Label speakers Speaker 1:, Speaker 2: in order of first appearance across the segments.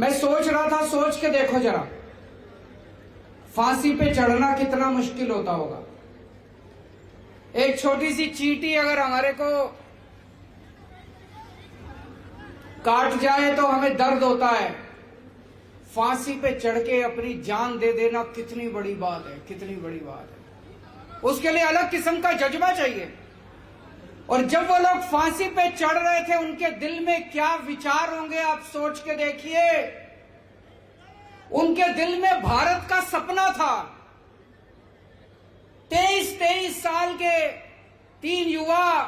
Speaker 1: मैं सोच रहा था, सोच के देखो जरा, फांसी पे चढ़ना कितना मुश्किल होता होगा। एक छोटी सी चींटी अगर हमारे को काट जाए तो हमें दर्द होता है, फांसी पे चढ़ के अपनी जान दे देना कितनी बड़ी बात है, कितनी बड़ी बात है। उसके लिए अलग किस्म का जज्बा चाहिए। और जब वो लोग फांसी पे चढ़ रहे थे, उनके दिल में क्या विचार होंगे आप सोच के देखिए। उनके दिल में भारत का सपना था। 23 साल के 3 युवा,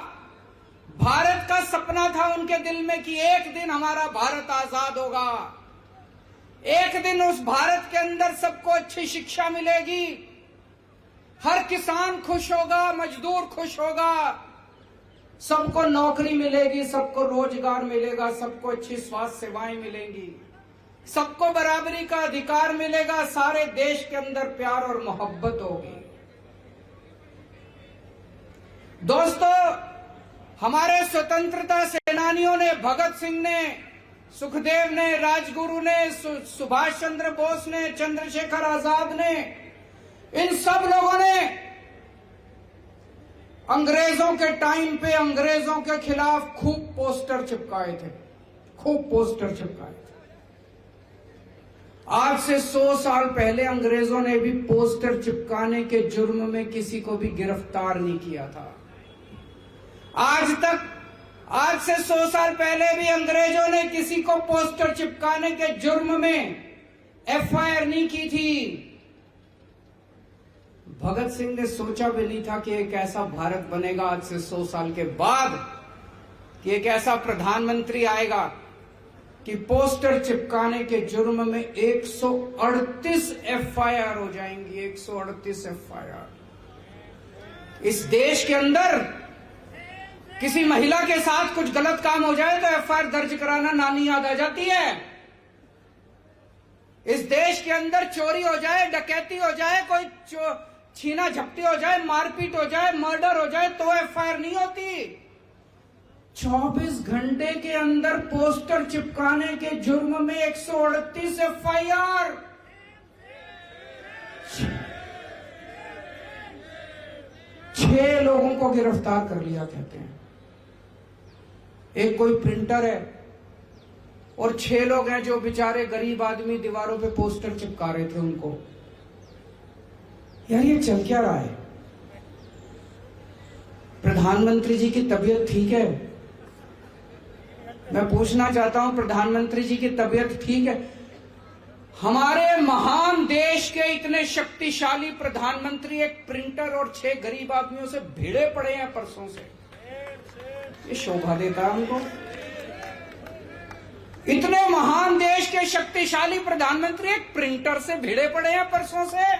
Speaker 1: भारत का सपना था उनके दिल में कि एक दिन हमारा भारत आजाद होगा, एक दिन उस भारत के अंदर सबको अच्छी शिक्षा मिलेगी, हर किसान खुश होगा, मजदूर खुश होगा, सबको नौकरी मिलेगी, सबको रोजगार मिलेगा, सबको अच्छी स्वास्थ्य सेवाएं मिलेंगी, सबको बराबरी का अधिकार मिलेगा, सारे देश के अंदर प्यार और मोहब्बत होगी। दोस्तों, हमारे स्वतंत्रता सेनानियों ने, भगत सिंह ने, सुखदेव ने, राजगुरु ने, सुभाष चंद्र बोस ने, चंद्रशेखर आजाद ने, इन सब लोगों ने अंग्रेजों के टाइम पे अंग्रेजों के खिलाफ खूब पोस्टर चिपकाए थे, खूब पोस्टर चिपकाए थे। आज से 100 साल पहले अंग्रेजों ने भी पोस्टर चिपकाने के जुर्म में किसी को भी गिरफ्तार नहीं किया था। आज से 100 साल पहले भी अंग्रेजों ने किसी को पोस्टर चिपकाने के जुर्म में एफआईआर नहीं की थी। भगत सिंह ने सोचा भी नहीं था कि एक ऐसा भारत बनेगा आज से 100 साल के बाद, कि एक ऐसा प्रधानमंत्री आएगा कि पोस्टर चिपकाने के जुर्म में 138 एफआईआर हो जाएंगी। 138 एफआईआर। इस देश के अंदर किसी महिला के साथ कुछ गलत काम हो जाए तो एफआईआर दर्ज कराना नानी याद आ जाती है। इस देश के अंदर चोरी हो जाए, डकैती हो जाए, कोई छीना झपटी हो जाए, मारपीट हो जाए, मर्डर हो जाए तो एफआईआर नहीं होती। 24 घंटे के अंदर पोस्टर चिपकाने के जुर्म में 138 एफआईआर। 6 लोगों को गिरफ्तार कर लिया कहते हैं। एक कोई प्रिंटर है और 6 लोग हैं जो बेचारे गरीब आदमी दीवारों पे पोस्टर चिपका रहे थे उनको। यार ये चल क्या रहा है? प्रधानमंत्री जी की तबीयत ठीक है? मैं पूछना चाहता हूं, प्रधानमंत्री जी की तबीयत ठीक है? हमारे महान देश के इतने शक्तिशाली प्रधानमंत्री एक प्रिंटर और 6 गरीब आदमियों से भिड़े पड़े हैं परसों से। ये शोभा देता है हमको। इतने महान देश के शक्तिशाली प्रधानमंत्री एक प्रिंटर से भिड़े पड़े हैं परसों से।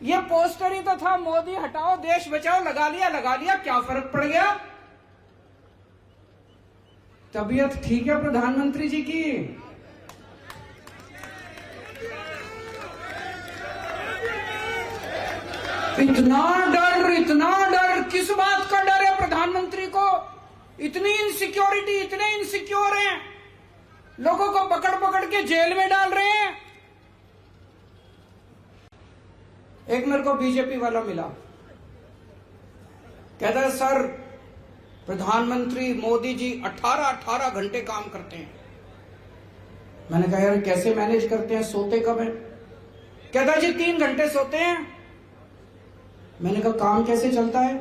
Speaker 1: ये पोस्टर ही तो था, मोदी हटाओ देश बचाओ, लगा लिया, क्या फर्क पड़ गया? तबीयत ठीक है प्रधानमंत्री जी की? इतना डर किस बात का डर है प्रधानमंत्री को? इतनी इनसिक्योरिटी, इतने इनसिक्योर हैं, लोगों को पकड़ के जेल में डाल रहे हैं। एक मेरे को बीजेपी वाला मिला, कहता है सर प्रधानमंत्री मोदी जी 18 घंटे काम करते हैं। मैंने कहा यार कैसे मैनेज करते हैं, सोते कब हैं? कहता जी 3 घंटे सोते हैं। मैंने कहा काम कैसे चलता है?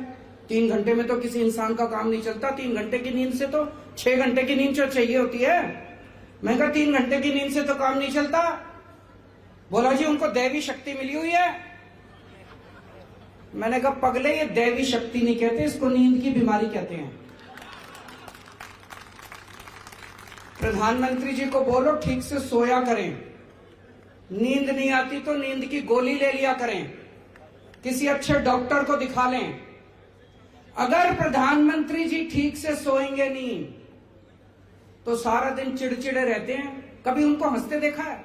Speaker 1: 3 घंटे में तो किसी इंसान का काम नहीं चलता। 3 घंटे की नींद से तो 6 घंटे की नींद जो चाहिए होती है। मैंने कहा 3 घंटे की नींद से तो काम नहीं चलता। बोला जी उनको दैवी शक्ति मिली हुई है। मैंने कहा पगले ये दैवी शक्ति नहीं कहते, इसको नींद की बीमारी कहते हैं। प्रधानमंत्री जी को बोलो ठीक से सोया करें, नींद नहीं आती तो नींद की गोली ले लिया करें, किसी अच्छे डॉक्टर को दिखा लें। अगर प्रधानमंत्री जी ठीक से सोएंगे नहीं तो सारा दिन चिड़चिड़े रहते हैं। कभी उनको हंसते देखा है?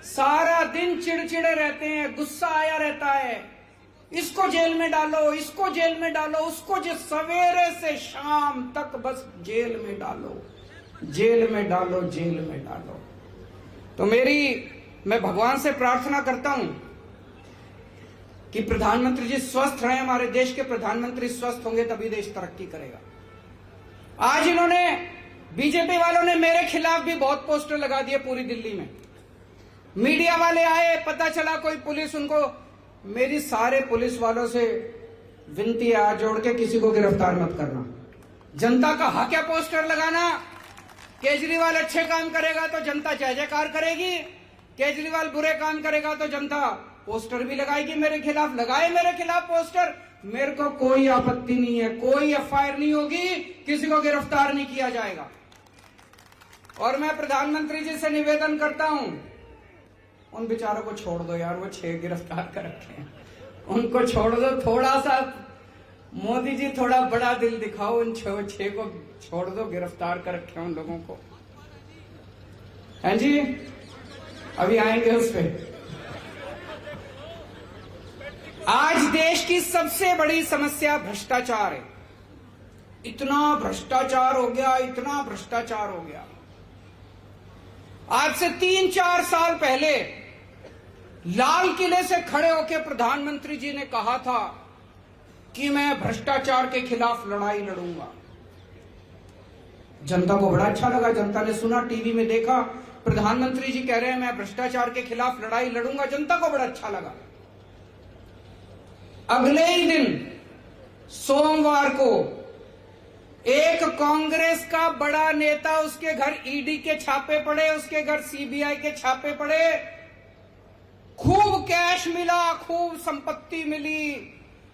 Speaker 1: सारा दिन चिड़चिड़े रहते हैं, गुस्सा आया रहता है, इसको जेल में डालो, इसको जेल में डालो, उसको जो सवेरे से शाम तक बस जेल में डालो, जेल में डालो, जेल में डालो। तो मैं भगवान से प्रार्थना करता हूं कि प्रधानमंत्री जी स्वस्थ रहें। हमारे देश के प्रधानमंत्री स्वस्थ होंगे तभी देश तरक्की करेगा। आज इन्होंने, बीजेपी वालों ने मेरे खिलाफ भी बहुत पोस्टर लगा दिए पूरी दिल्ली में। मीडिया वाले आए, पता चला कोई पुलिस उनको, मेरी सारे पुलिस वालों से विनती है, हाथ जोड़ के किसी को गिरफ्तार मत करना। जनता का हक है पोस्टर लगाना। केजरीवाल अच्छे काम करेगा तो जनता जय जयकार करेगी, केजरीवाल बुरे काम करेगा तो जनता पोस्टर भी लगाएगी मेरे खिलाफ। लगाए मेरे खिलाफ पोस्टर, मेरे को कोई आपत्ति नहीं है, कोई एफआईआर नहीं होगी, किसी को गिरफ्तार नहीं किया जाएगा। और मैं प्रधानमंत्री जी से निवेदन करता हूं, उन बेचारों को छोड़ दो यार, वो 6 गिरफ्तार कर रखे हैं, उनको छोड़ दो। थोड़ा सा मोदी जी थोड़ा बड़ा दिल दिखाओ, उन 6 को छोड़ दो, गिरफ्तार कर रखे हैं उन लोगों को। हैं जी, अभी आएंगे उस पे। आज देश की सबसे बड़ी समस्या भ्रष्टाचार है। इतना भ्रष्टाचार हो गया, इतना भ्रष्टाचार हो गया। आज से 3-4 साल पहले लाल किले से खड़े होकर प्रधानमंत्री जी ने कहा था कि मैं भ्रष्टाचार के खिलाफ लड़ाई लड़ूंगा। जनता को बड़ा अच्छा लगा, जनता ने सुना, टीवी में देखा, प्रधानमंत्री जी कह रहे हैं मैं भ्रष्टाचार के खिलाफ लड़ाई लड़ूंगा। जनता को बड़ा अच्छा लगा। अगले ही दिन सोमवार को एक कांग्रेस का बड़ा नेता, उसके घर ईडी के छापे पड़े, उसके घर सीबीआई के छापे पड़े, खूब कैश मिला, खूब संपत्ति मिली,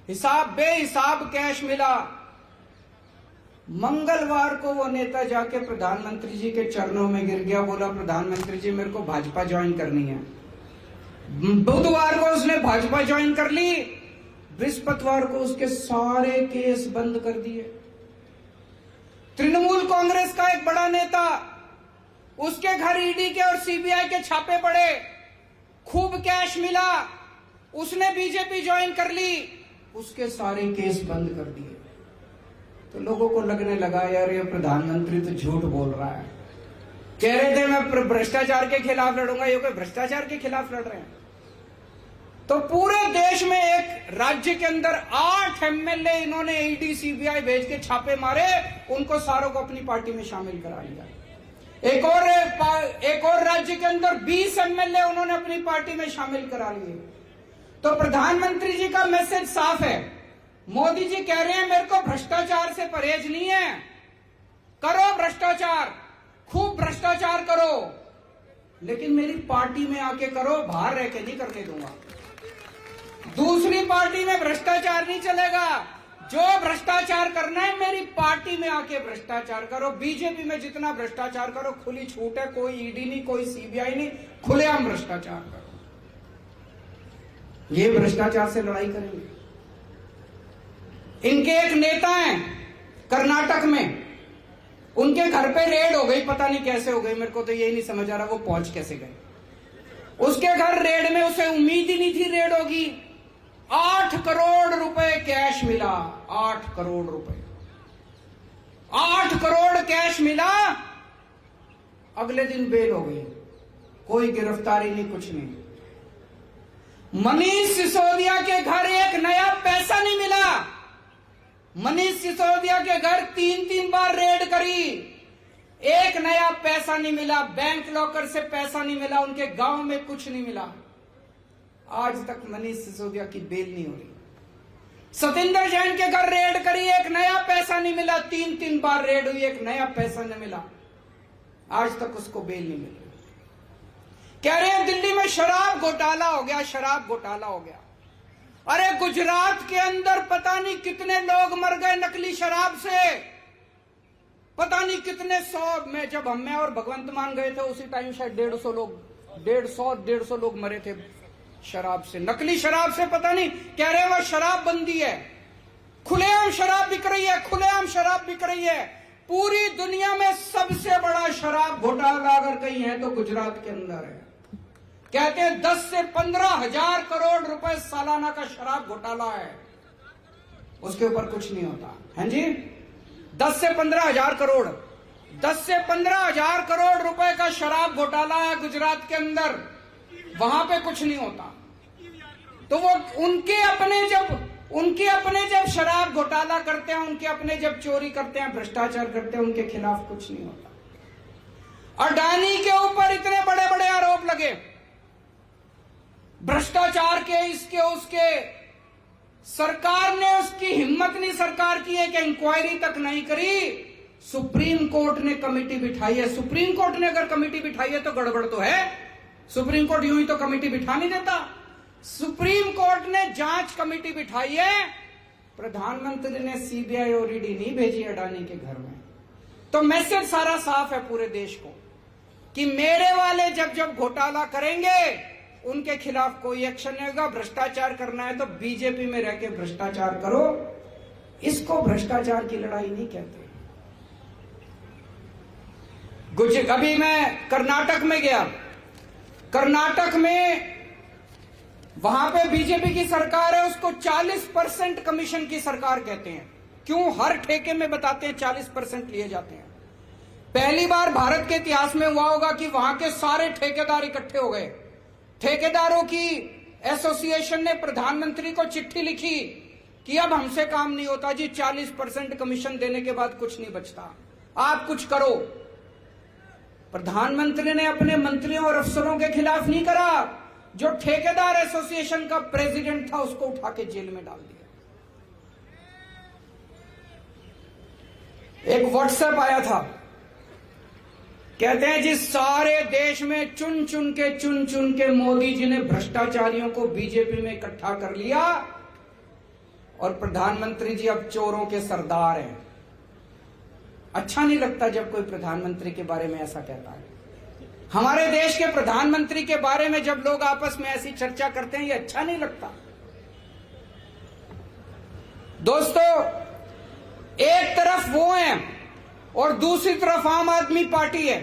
Speaker 1: हिसाब बेहिसाब कैश मिला। मंगलवार को वो नेता जाके प्रधानमंत्री जी के चरणों में गिर गया, बोला प्रधानमंत्री जी मेरे को भाजपा ज्वाइन करनी है। बुधवार को उसने भाजपा ज्वाइन कर ली, बृहस्पतिवार को उसके सारे केस बंद कर दिए। तृणमूल कांग्रेस का एक बड़ा नेता, उसके घर ईडी के और सीबीआई के छापे पड़े, खूब कैश मिला, उसने बीजेपी ज्वाइन कर ली, उसके सारे केस बंद कर दिए। तो लोगों को लगने लगा यार ये प्रधानमंत्री तो झूठ बोल रहा है। कह रहे थे मैं भ्रष्टाचार के खिलाफ लड़ूंगा, ये कोई भ्रष्टाचार के खिलाफ लड़ रहे हैं। तो पूरे देश में एक राज्य के अंदर 8 एमएलए इन्होंने ईडी सीबीआई भेज के छापे मारे, उनको सारों को अपनी पार्टी में शामिल करा लिया। एक और राज्य के अंदर 20 एमएलए उन्होंने अपनी पार्टी में शामिल करा लिए। तो प्रधानमंत्री जी का मैसेज साफ है। मोदी जी कह रहे हैं मेरे को भ्रष्टाचार से परहेज नहीं है, करो भ्रष्टाचार, खूब भ्रष्टाचार करो, लेकिन मेरी पार्टी में आके करो, बाहर रह के नहीं करने दूंगा। दूसरी पार्टी में भ्रष्टाचार नहीं चलेगा, जो भ्रष्टाचार करना है मेरी पार्टी में आके भ्रष्टाचार करो। बीजेपी में जितना भ्रष्टाचार करो खुली छूट है, कोई ईडी नहीं, कोई सीबीआई नहीं, खुलेआम भ्रष्टाचार करो। ये भ्रष्टाचार से लड़ाई करेंगे। इनके एक नेता हैं कर्नाटक में, उनके घर पे रेड हो गई, पता नहीं कैसे हो गई, मेरे को तो यही नहीं समझ आ रहा वो पहुंच कैसे गए। उसके घर रेड में उसे उम्मीद ही नहीं थी रेड होगी। 8 करोड़ रुपए कैश मिला, 8 करोड़ रुपए, 8 करोड़ कैश मिला। अगले दिन बेल हो गई, कोई गिरफ्तारी नहीं, कुछ नहीं। मनीष सिसोदिया के घर एक नया पैसा नहीं मिला। मनीष सिसोदिया के घर 3-3 बार रेड करी, एक नया पैसा नहीं मिला, बैंक लॉकर से पैसा नहीं मिला, उनके गांव में कुछ नहीं मिला। आज तक मनीष सिसोदिया की बेल नहीं हो रही। सतिंदर जैन के घर रेड करी, एक नया पैसा नहीं मिला, 3-3 बार रेड हुई, एक नया पैसा नहीं मिला, आज तक उसको बेल नहीं मिली। कह रहे हैं दिल्ली में शराब घोटाला हो गया, शराब घोटाला हो गया। अरे गुजरात के अंदर पता नहीं कितने लोग मर गए नकली शराब से, पता नहीं कितने 100 में, जब मैं और भगवंत मान गए थे उसी टाइम शायद 150 लोग, 150 लोग मरे थे शराब से, नकली शराब से। पता नहीं, कह रहे हैं वह शराब बंदी है, खुलेआम शराब बिक रही है, खुलेआम शराब बिक रही है। पूरी दुनिया में सबसे बड़ा शराब घोटाला अगर कहीं है तो गुजरात के अंदर है। कहते हैं 10 से 15 हजार करोड़ रुपए सालाना का शराब घोटाला है, उसके ऊपर कुछ नहीं होता है जी। 10 से 15 हजार करोड़ 10 से 15 हजार करोड़ रुपए का शराब घोटाला है गुजरात के अंदर, वहां पे कुछ नहीं होता। तो वो उनके अपने जब शराब घोटाला करते हैं, उनके अपने जब चोरी करते हैं, भ्रष्टाचार करते हैं, उनके खिलाफ कुछ नहीं होता। अडानी के ऊपर इतने बड़े बड़े आरोप लगे भ्रष्टाचार के, इसके उसके, सरकार ने उसकी हिम्मत नहीं सरकार की है कि इंक्वायरी तक नहीं करी। सुप्रीम कोर्ट ने कमेटी बिठाई है। सुप्रीम कोर्ट ने अगर कमेटी बिठाई है तो गड़बड़ तो है। सुप्रीम कोर्ट यूं ही तो कमेटी बिठा नहीं देता। सुप्रीम कोर्ट ने जांच कमेटी बिठाई है। प्रधानमंत्री ने सीबीआई और ईडी नहीं भेजी अडानी के घर में। तो मैसेज सारा साफ है पूरे देश को कि मेरे वाले जब घोटाला करेंगे उनके खिलाफ कोई एक्शन नहीं होगा। भ्रष्टाचार करना है तो बीजेपी में रह के भ्रष्टाचार करो, इसको भ्रष्टाचार की लड़ाई नहीं कहते। अभी मैं कर्नाटक में गया। कर्नाटक में वहां पे बीजेपी की सरकार है, उसको 40% कमीशन की सरकार कहते हैं। क्यों? हर ठेके में बताते हैं 40% लिए जाते हैं। पहली बार भारत के इतिहास में हुआ होगा कि वहां के सारे ठेकेदार इकट्ठे हो गए। ठेकेदारों की एसोसिएशन ने प्रधानमंत्री को चिट्ठी लिखी कि अब हमसे काम नहीं होता जी, 40% कमीशन देने के बाद कुछ नहीं बचता, आप कुछ करो। प्रधानमंत्री ने अपने मंत्रियों और अफसरों के खिलाफ नहीं करा। जो ठेकेदार एसोसिएशन का प्रेसिडेंट था उसको उठा के जेल में डाल दिया। एक व्हाट्सएप आया था, कहते हैं जी सारे देश में चुन चुन के मोदी जी ने भ्रष्टाचारियों को बीजेपी में इकट्ठा कर लिया और प्रधानमंत्री जी अब चोरों के सरदार हैं। अच्छा नहीं लगता जब कोई प्रधानमंत्री के बारे में ऐसा कहता है। हमारे देश के प्रधानमंत्री के बारे में जब लोग आपस में ऐसी चर्चा करते हैं, ये अच्छा नहीं लगता। दोस्तों, एक तरफ वो हैं और दूसरी तरफ आम आदमी पार्टी है।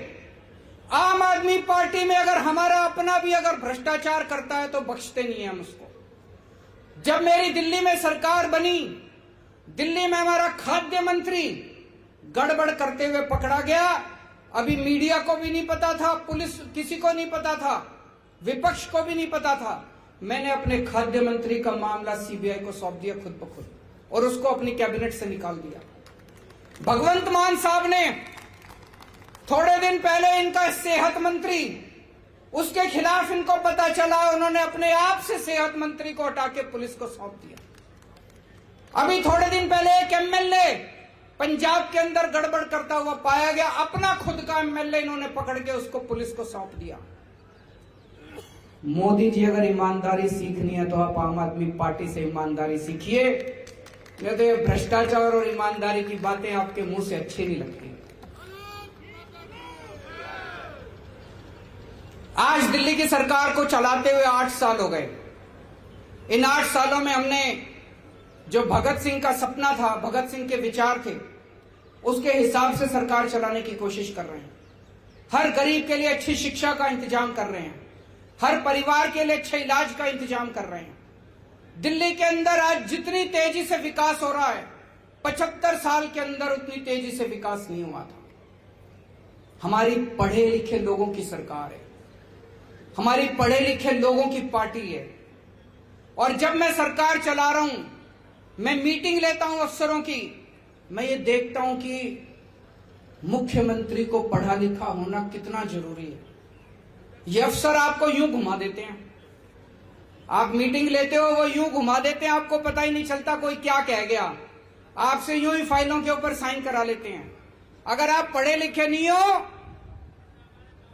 Speaker 1: आम आदमी पार्टी में अगर हमारा अपना भी अगर भ्रष्टाचार करता है तो बख्शते नहीं है हम उसको। जब मेरी दिल्ली में सरकार बनी, दिल्ली में हमारा खाद्य मंत्री गड़बड़ करते हुए पकड़ा गया। अभी मीडिया को भी नहीं पता था, पुलिस किसी को नहीं पता था, विपक्ष को भी नहीं पता था। मैंने अपने खाद्य मंत्री का मामला सीबीआई को सौंप दिया खुद ब खुद और उसको अपनी कैबिनेट से निकाल दिया। भगवंत मान साहब ने थोड़े दिन पहले इनका सेहत मंत्री, उसके खिलाफ इनको पता चला, उन्होंने अपने आप से सेहत मंत्री को हटा के पुलिस को सौंप दिया। अभी थोड़े दिन पहले एक एमएलए पंजाब के अंदर गड़बड़ करता हुआ पाया गया, अपना खुद का एमएलए इन्होंने पकड़ के उसको पुलिस को सौंप दिया। मोदी जी अगर ईमानदारी सीखनी है तो आप आम आदमी पार्टी से ईमानदारी सीखिए, नहीं तो ये भ्रष्टाचार और ईमानदारी की बातें आपके मुंह से अच्छी नहीं लगती। आज दिल्ली की सरकार को चलाते हुए 8 साल हो गए। इन 8 सालों में हमने जो भगत सिंह का सपना था, भगत सिंह के विचार थे, उसके हिसाब से सरकार चलाने की कोशिश कर रहे हैं। हर गरीब के लिए अच्छी शिक्षा का इंतजाम कर रहे हैं, हर परिवार के लिए अच्छे इलाज का इंतजाम कर रहे हैं। दिल्ली के अंदर आज जितनी तेजी से विकास हो रहा है, 75 साल के अंदर उतनी तेजी से विकास नहीं हुआ था। हमारी पढ़े लिखे लोगों की सरकार है, हमारी पढ़े लिखे लोगों की पार्टी है। और जब मैं सरकार चला रहा हूं, मैं मीटिंग लेता हूं अफसरों की, मैं ये देखता हूं कि मुख्यमंत्री को पढ़ा लिखा होना कितना जरूरी है। ये अफसर आपको यूं घुमा देते हैं, आप मीटिंग लेते हो वो यूं घुमा देते हैं, आपको पता ही नहीं चलता कोई क्या कह गया, आपसे यूं ही फाइलों के ऊपर साइन करा लेते हैं। अगर आप पढ़े लिखे नहीं हो,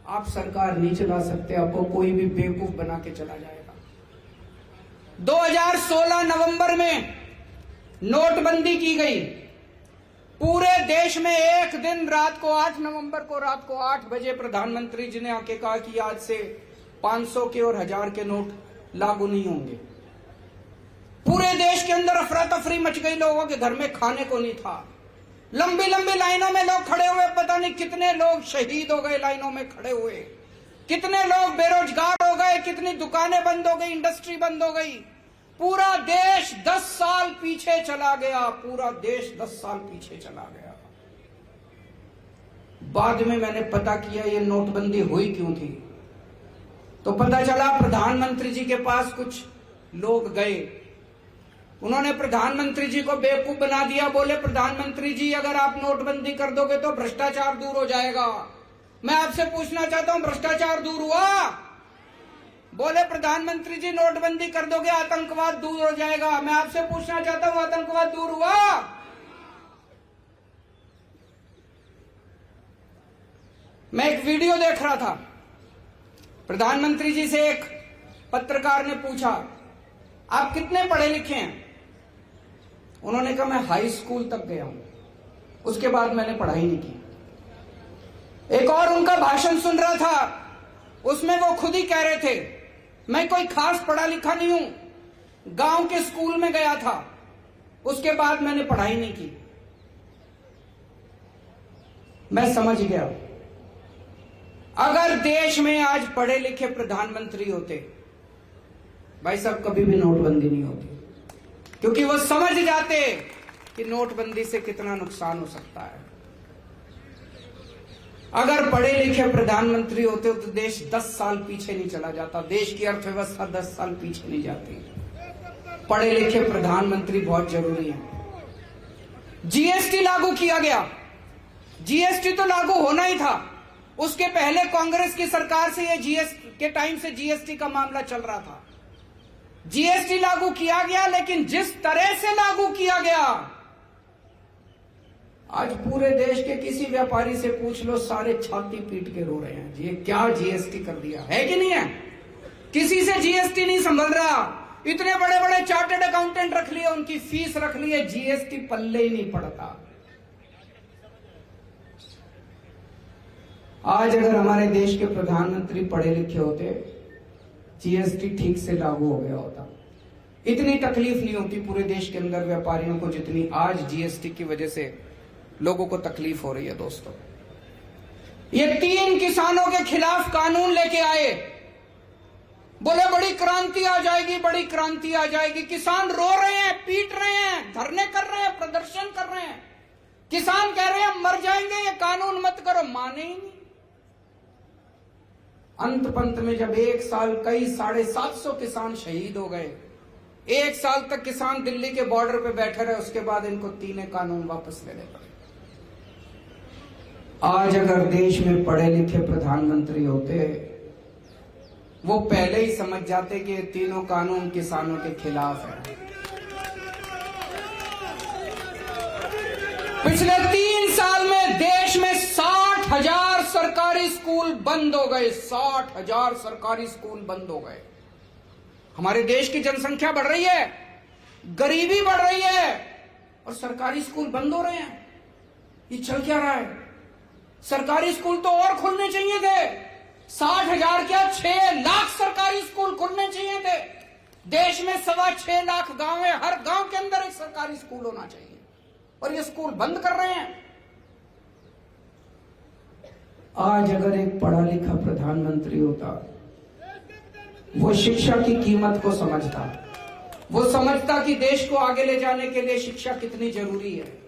Speaker 1: आप सरकार नहीं चला सकते, आपको कोई भी बेवकूफ बना के चला जाएगा। 2016 नवंबर में नोटबंदी की गई। पूरे देश में एक दिन रात को 8 नवंबर को रात को 8 बजे प्रधानमंत्री जी ने आके कहा कि आज से 500 के और 1000 के नोट लागू नहीं होंगे। पूरे देश के अंदर अफरा तफरी मच गई, लोगों के घर में खाने को नहीं था। लंबी लंबी लाइनों में लोग खड़े हुए, पता नहीं कितने लोग शहीद हो गए लाइनों में खड़े हुए, कितने लोग बेरोजगार हो गए, कितनी दुकानें बंद हो गई, इंडस्ट्री बंद हो गई। पूरा देश 10 साल पीछे चला गया, पूरा देश 10 साल पीछे चला गया। बाद में मैंने पता किया ये नोटबंदी हुई क्यों थी, तो पता चला प्रधानमंत्री जी के पास कुछ लोग गए, उन्होंने प्रधानमंत्री जी को बेवकूफ बना दिया। बोले प्रधानमंत्री जी अगर आप नोटबंदी कर दोगे तो भ्रष्टाचार दूर हो जाएगा। मैं आपसे पूछना चाहता हूं भ्रष्टाचार दूर हुआ? बोले प्रधानमंत्री जी नोटबंदी कर दोगे आतंकवाद दूर हो जाएगा। मैं आपसे पूछना चाहता हूं आतंकवाद दूर हुआ? मैं एक वीडियो देख रहा था, प्रधानमंत्री जी से एक पत्रकार ने पूछा आप कितने पढ़े लिखे हैं? उन्होंने कहा मैं हाई स्कूल तक गया हूं, उसके बाद मैंने पढ़ाई नहीं की। एक और उनका भाषण सुन रहा था, उसमें वो खुद ही कह रहे थे मैं कोई खास पढ़ा लिखा नहीं हूं, गांव के स्कूल में गया था, उसके बाद मैंने पढ़ाई नहीं की। मैं समझ गया अगर देश में आज पढ़े लिखे प्रधानमंत्री होते, भाई साहब कभी भी नोटबंदी नहीं होती, क्योंकि वो समझ जाते कि नोटबंदी से कितना नुकसान हो सकता है। अगर पढ़े लिखे प्रधानमंत्री होते तो देश 10 साल पीछे नहीं चला जाता, देश की अर्थव्यवस्था 10 साल पीछे नहीं जाती। पढ़े लिखे प्रधानमंत्री बहुत जरूरी है। जीएसटी लागू किया गया, जीएसटी तो लागू होना ही था, उसके पहले कांग्रेस की सरकार से ये जीएसटी के टाइम से जीएसटी का मामला चल रहा था। जीएसटी लागू किया गया, लेकिन जिस तरह से लागू किया गया, आज पूरे देश के किसी व्यापारी से पूछ लो, सारे छाती पीट के रो रहे हैं ये क्या जीएसटी कर दिया है कि नहीं है। किसी से जीएसटी नहीं संभल रहा, इतने बड़े बड़े चार्टर्ड अकाउंटेंट रख लिए, उनकी फीस रख ली है, जीएसटी पल्ले ही नहीं पड़ता। आज अगर हमारे देश के प्रधानमंत्री पढ़े लिखे होते, जीएसटी ठीक से लागू हो गया होता, इतनी तकलीफ नहीं होती पूरे देश के अंदर व्यापारियों को जितनी आज जीएसटी की वजह से लोगों को तकलीफ हो रही है। दोस्तों, ये 3 किसानों के खिलाफ कानून लेके आए, बोले बड़ी क्रांति आ जाएगी, बड़ी क्रांति आ जाएगी। किसान रो रहे हैं, पीट रहे हैं, धरने कर रहे हैं, प्रदर्शन कर रहे हैं। किसान कह रहे हैं मर जाएंगे, ये कानून मत करो, माने ही नहीं। अंत पंत में जब 1 साल कई 750 किसान शहीद हो गए, 1 साल तक किसान दिल्ली के बॉर्डर पे बैठे रहे, उसके बाद इनको 3 कानून वापस लेने पड़े। आज अगर देश में पढ़े लिखे प्रधानमंत्री होते, वो पहले ही समझ जाते कि ये 3 कानून किसानों के खिलाफ है। पिछले 3 साल में देश में 60,000 सरकारी स्कूल बंद हो गए, 60,000 सरकारी स्कूल बंद हो गए। हमारे देश की जनसंख्या बढ़ रही है, गरीबी बढ़ रही है, और सरकारी स्कूल बंद हो रहे हैं। ये चल क्या रहा है? सरकारी स्कूल तो और खुलने चाहिए थे, 60,000 क्या 6 लाख सरकारी स्कूल खुलने चाहिए थे। देश में 6.25 लाख गांव है, हर गांव के अंदर एक सरकारी स्कूल होना चाहिए, और ये स्कूल बंद कर रहे हैं। आज अगर एक पढ़ा लिखा प्रधानमंत्री होता, वो शिक्षा की कीमत को समझता, वो समझता कि देश को आगे ले जाने के लिए शिक्षा कितनी जरूरी है,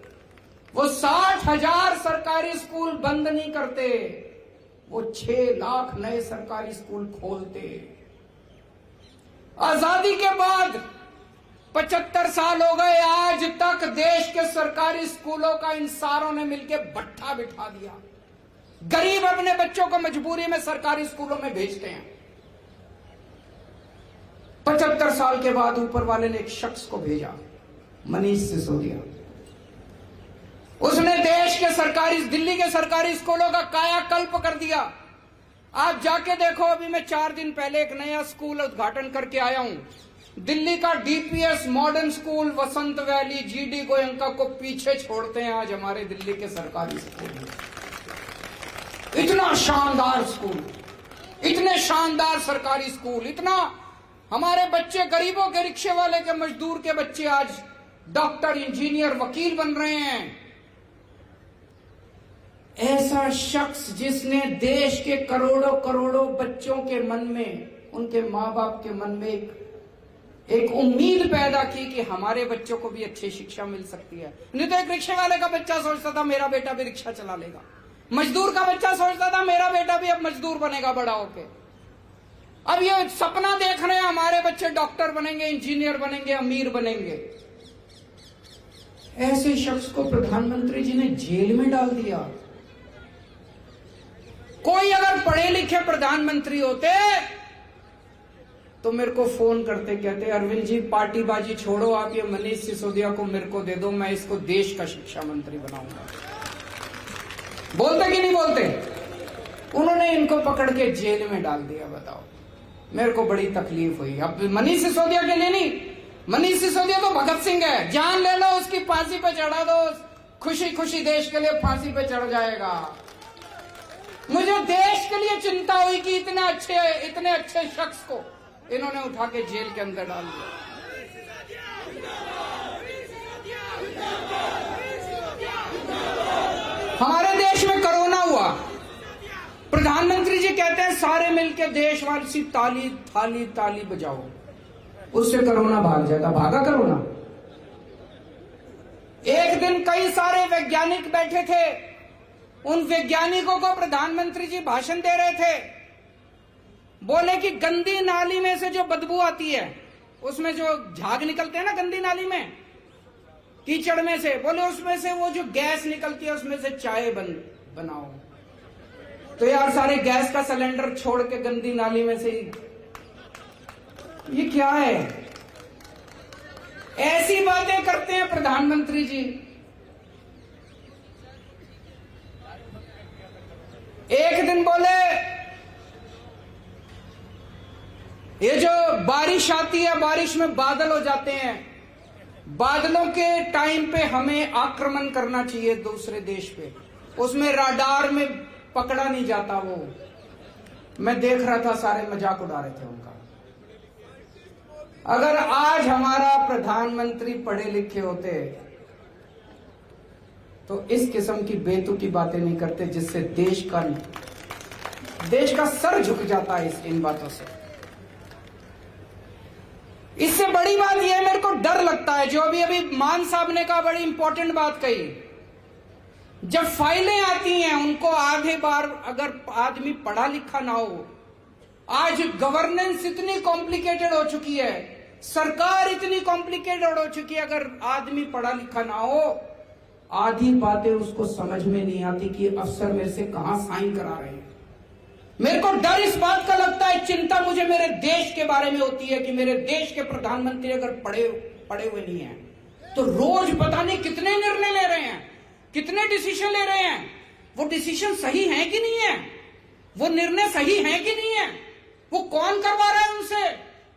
Speaker 1: वो 60,000 सरकारी स्कूल बंद नहीं करते, वो 6 लाख नए सरकारी स्कूल खोलते। आजादी के बाद 75 साल हो गए, आज तक देश के सरकारी स्कूलों का इन सारों ने मिलकर भट्ठा बिठा दिया। गरीब अपने बच्चों को मजबूरी में सरकारी स्कूलों में भेजते हैं। 75 साल के बाद ऊपर वाले ने एक शख्स को भेजा, मनीष सिसोदिया। उसने देश के सरकारी, दिल्ली के सरकारी स्कूलों का कायाकल्प कर दिया। आप जाके देखो, अभी मैं 4 दिन पहले एक नया स्कूल उद्घाटन करके आया हूं। दिल्ली का डीपीएस मॉडर्न स्कूल, वसंत वैली, जीडी गोयंका को पीछे छोड़ते हैं आज हमारे दिल्ली के सरकारी स्कूल। इतना शानदार स्कूल, इतने शानदार सरकारी स्कूल, इतना हमारे बच्चे, गरीबों के, रिक्शे वाले के, मजदूर के बच्चे आज डॉक्टर, इंजीनियर, वकील बन रहे हैं। ऐसा शख्स जिसने देश के करोड़ों करोड़ों बच्चों के मन में, उनके माँ बाप के मन में एक उम्मीद पैदा की कि हमारे बच्चों को भी अच्छी शिक्षा मिल सकती है। नहीं तो एक रिक्शे वाले का बच्चा सोचता था मेरा बेटा भी रिक्शा चला लेगा, मजदूर का बच्चा सोचता था मेरा बेटा भी अब मजदूर बनेगा बड़ा होके। अब ये सपना देख रहे हैं हमारे बच्चे डॉक्टर बनेंगे, इंजीनियर बनेंगे, अमीर बनेंगे। ऐसे शख्स को प्रधानमंत्री जी ने जेल में डाल दिया। कोई अगर पढ़े लिखे प्रधानमंत्री होते तो मेरे को फोन करते, कहते अरविंद जी पार्टीबाजी छोड़ो, आप ये मनीष सिसोदिया को मेरे को दे दो, मैं इसको देश का शिक्षा मंत्री बनाऊंगा। बोलते कि नहीं बोलते? उन्होंने इनको पकड़ के जेल में डाल दिया। बताओ, मेरे को बड़ी तकलीफ हुई। अब मनीष सिसोदिया के लिए नहीं, मनीष सिसोदिया तो भगत सिंह है, जान ले लो उसकी फांसी पे चढ़ा दो, खुशी खुशी देश के लिए फांसी पे चढ़ जाएगा। मुझे देश के लिए चिंता हुई कि इतने अच्छे शख्स को इन्होंने उठा के जेल के अंदर डाल दिया। हमारे देश में कोरोना हुआ, प्रधानमंत्री जी कहते हैं सारे मिलकर देशवासी ताली थाली ताली बजाओ, उससे कोरोना भाग जाएगा। भागा कोरोना? एक दिन कई सारे वैज्ञानिक बैठे थे, उन वैज्ञानिकों को प्रधानमंत्री जी भाषण दे रहे थे। बोले कि गंदी नाली में से जो बदबू आती है, उसमें जो झाग निकलते हैं ना गंदी नाली में, कीचड़ में से, बोले उसमें से वो जो गैस निकलती है उसमें से चाय बनाओ। तो यार सारे गैस का सिलेंडर छोड़ के गंदी नाली में से, ये क्या है? ऐसी बातें करते हैं प्रधानमंत्री जी। एक दिन बोले ये जो बारिश आती है, बारिश में बादल हो जाते हैं, बादलों के टाइम पे हमें आक्रमण करना चाहिए दूसरे देश पे, उसमें राडार में पकड़ा नहीं जाता। वो मैं देख रहा था, सारे मजाक उड़ा रहे थे उनका। अगर आज हमारा प्रधानमंत्री पढ़े लिखे होते तो इस किस्म की बेतुकी बातें नहीं करते, जिससे देश का सर झुक जाता है इन बातों से। इससे बड़ी बात यह मेरे को डर लगता है, जो अभी मान साहब ने कहा, बड़ी इंपॉर्टेंट बात कही। जब फाइलें आती हैं उनको आधे बार अगर आदमी पढ़ा लिखा ना हो, आज गवर्नेंस इतनी कॉम्प्लिकेटेड हो चुकी है, सरकार इतनी कॉम्प्लिकेटेड हो चुकी है, अगर आदमी पढ़ा लिखा ना हो, आधी बातें उसको समझ में नहीं आती कि अफसर मेरे से कहां साइन करा रहे हैं। मेरे को डर इस बात का लगता है, चिंता मुझे मेरे देश के बारे में होती है कि मेरे देश के प्रधानमंत्री अगर पढ़े हुए नहीं हैं तो रोज पता नहीं कितने निर्णय ले रहे हैं, कितने डिसीजन ले रहे हैं। वो डिसीजन सही है कि नहीं है? वो निर्णय सही है कि नहीं है? वो कौन करवा रहा है उनसे?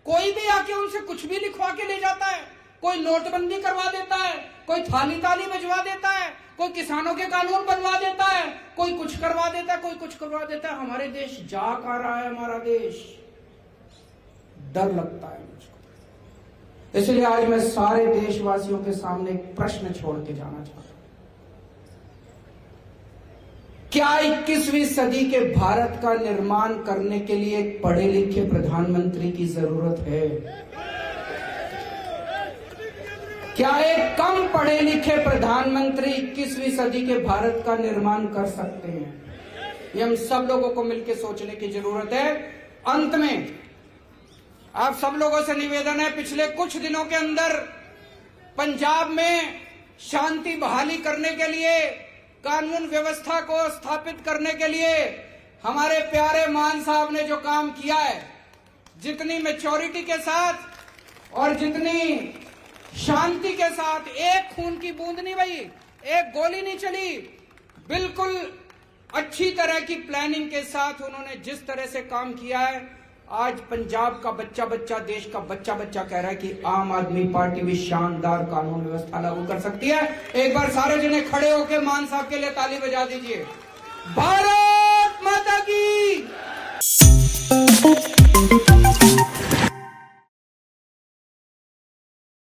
Speaker 1: कोई भी आके उनसे कुछ भी लिखवा के ले जाता है, कोई नोटबंदी करवा देता है, कोई थाली ताली बजवा देता है, कोई किसानों के कानून बनवा देता है, कोई कुछ करवा देता है, कोई कुछ करवा देता है। हमारे देश जा आ रहा है, हमारा देश। डर लगता है मुझको। इसलिए आज मैं सारे देशवासियों के सामने एक प्रश्न छोड़ के जाना चाहता हूं। क्या 21वीं सदी के भारत का निर्माण करने के लिए एक पढ़े लिखे प्रधानमंत्री की जरूरत है? क्या एक कम पढ़े लिखे प्रधानमंत्री 21वीं सदी के भारत का निर्माण कर सकते हैं? ये हम सब लोगों को मिलकर सोचने की जरूरत है। अंत में आप सब लोगों से निवेदन है, पिछले कुछ दिनों के अंदर पंजाब में शांति बहाली करने के लिए, कानून व्यवस्था को स्थापित करने के लिए हमारे प्यारे मान साहब ने जो काम किया है, जितनी मैच्योरिटी के साथ और जितनी शांति के साथ, एक खून की बूंद नहीं बही, एक गोली नहीं चली, बिल्कुल अच्छी तरह की प्लानिंग के साथ उन्होंने जिस तरह से काम किया है, आज पंजाब का बच्चा बच्चा, देश का बच्चा बच्चा कह रहा है कि आम आदमी पार्टी भी शानदार कानून व्यवस्था लागू कर सकती है। एक बार सारे जने खड़े होकर मान साहब के लिए ताली बजा दीजिए। भारत माता की।